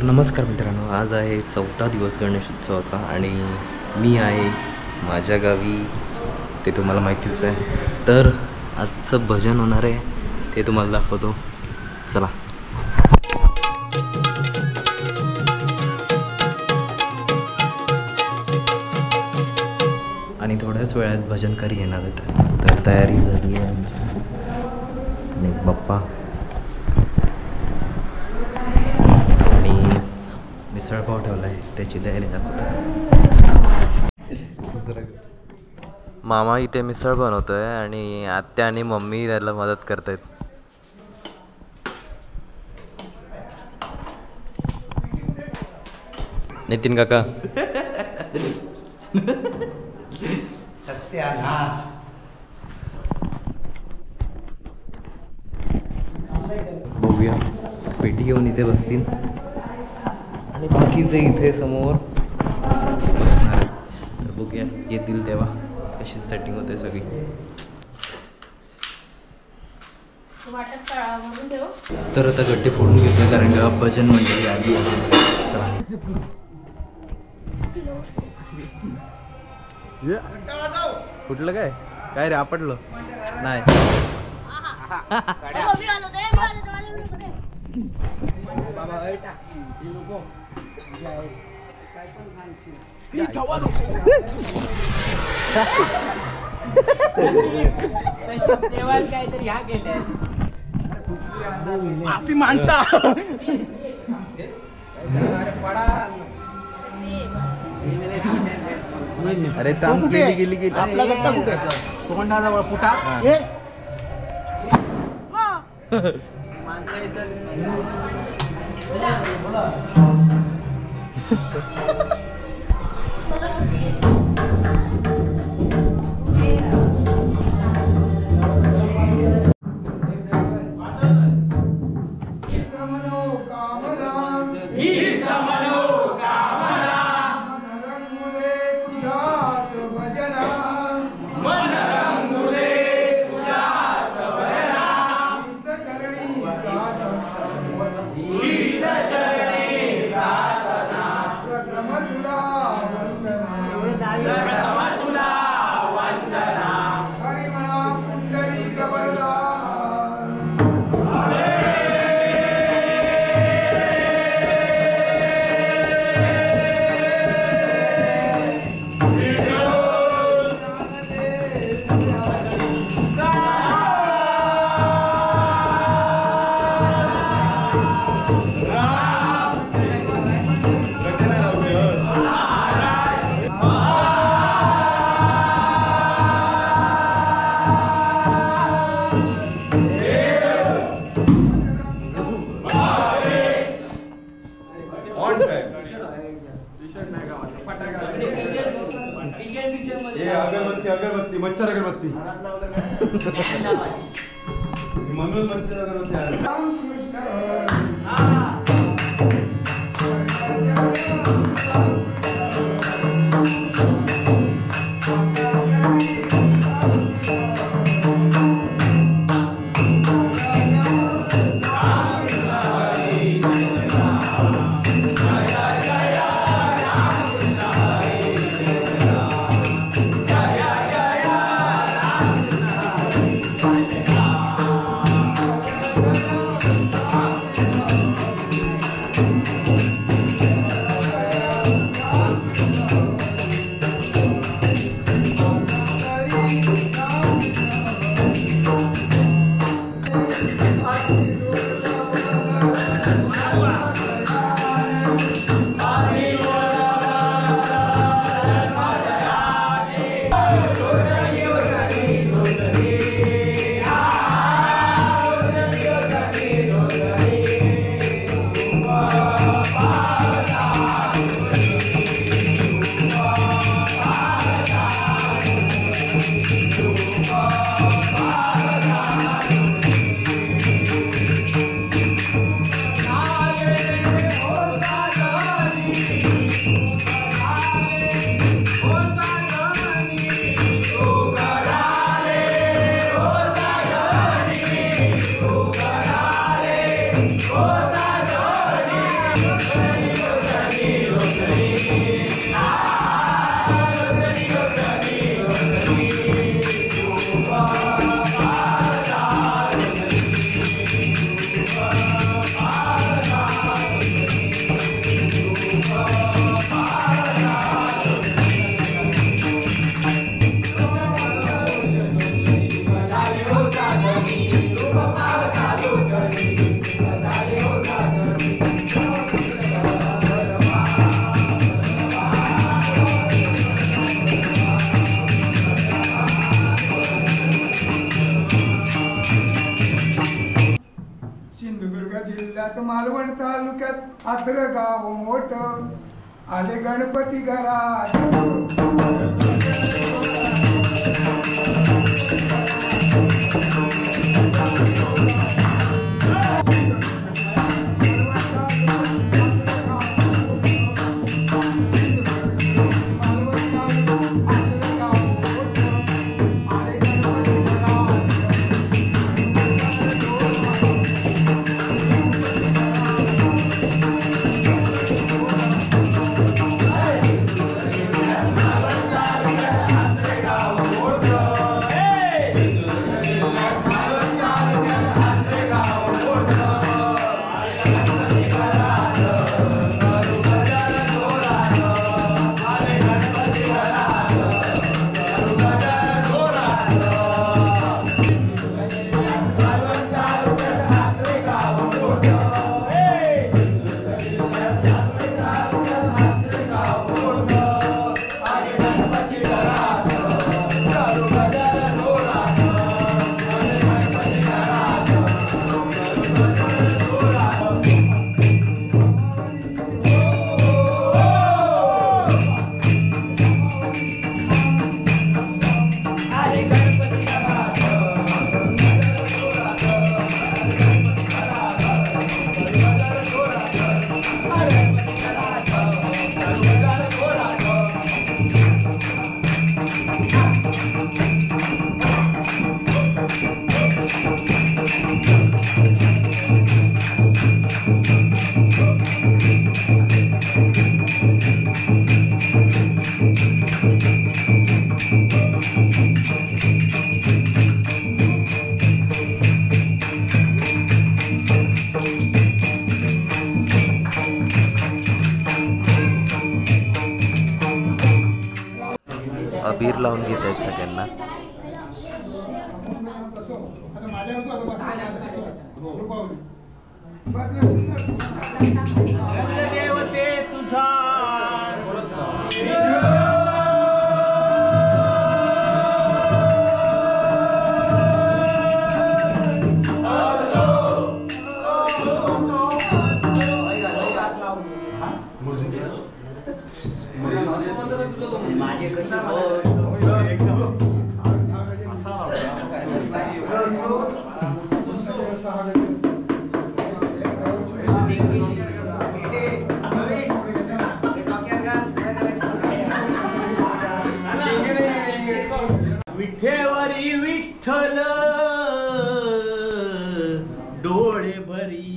नमस्कार मित्रांनो, आज आहे 4था दिवस गणेशोत्सवाचा आणि मी आहे माझ्या गावी, ते तुम्हाला माहितीच आहे. तर आजचं भजन होणार आहे ते तुम्हाला दाखवतो, चला. आणि थोड्याच वेळात भजनकारी येणार आहेत, तर तयारी झाली आहे आमची. आणि बाप्पा मिसळपाव ठेवला आहे, त्याची तयारी दाखवतो. मामा इथे मिसळ बनवतोय आणि आत्या आणि मम्मी त्याला मदत करतायत. नितीन काका बघूया, पेटी घेऊन इथे बसतील आणि बाकीचे इथे समोर बसणार आहेत. तर बघूया येतील तेव्हा कशी सेटिंग होते सगळी. तर आता गड्डे फोडून घेतले कारण का भजन मंडळी आली आहे. कुठलं काय काय रे आपडलं नाही. काहीतरी ह्या केलंय आपली माणसा. अरे ताम गेली गेली आपला गट्टा कुठे तोंडाजवळ पुटा अगरबत्ती मच्छर अगरबत्ती म्हणून मच्छर अगरबत्ती. मालवण तालुक्यात आसर गाव मोठ आले गणपती घरात अबीर लावून घेत आहेत सगळ्यांना. देवते तुझा विठेवरी विठ्ठल डोळे भरी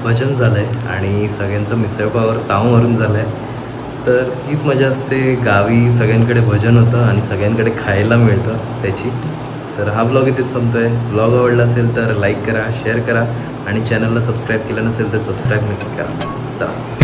भजन झालंय आणि सगळ्यांचं मिसळपावर ताव मारून झालंय. तर हीच मजा असते गावी, सगळ्यांकडे भजन होतं आणि सगळ्यांकडे खायला मिळतं त्याची. तर हा ब्लॉग इथेच संपतोय. ब्लॉग आवडला असेल तर लाईक करा, शेअर करा आणि चॅनलला सबस्क्राईब केलं नसेल तर सबस्क्राईब नक्की करा. चला.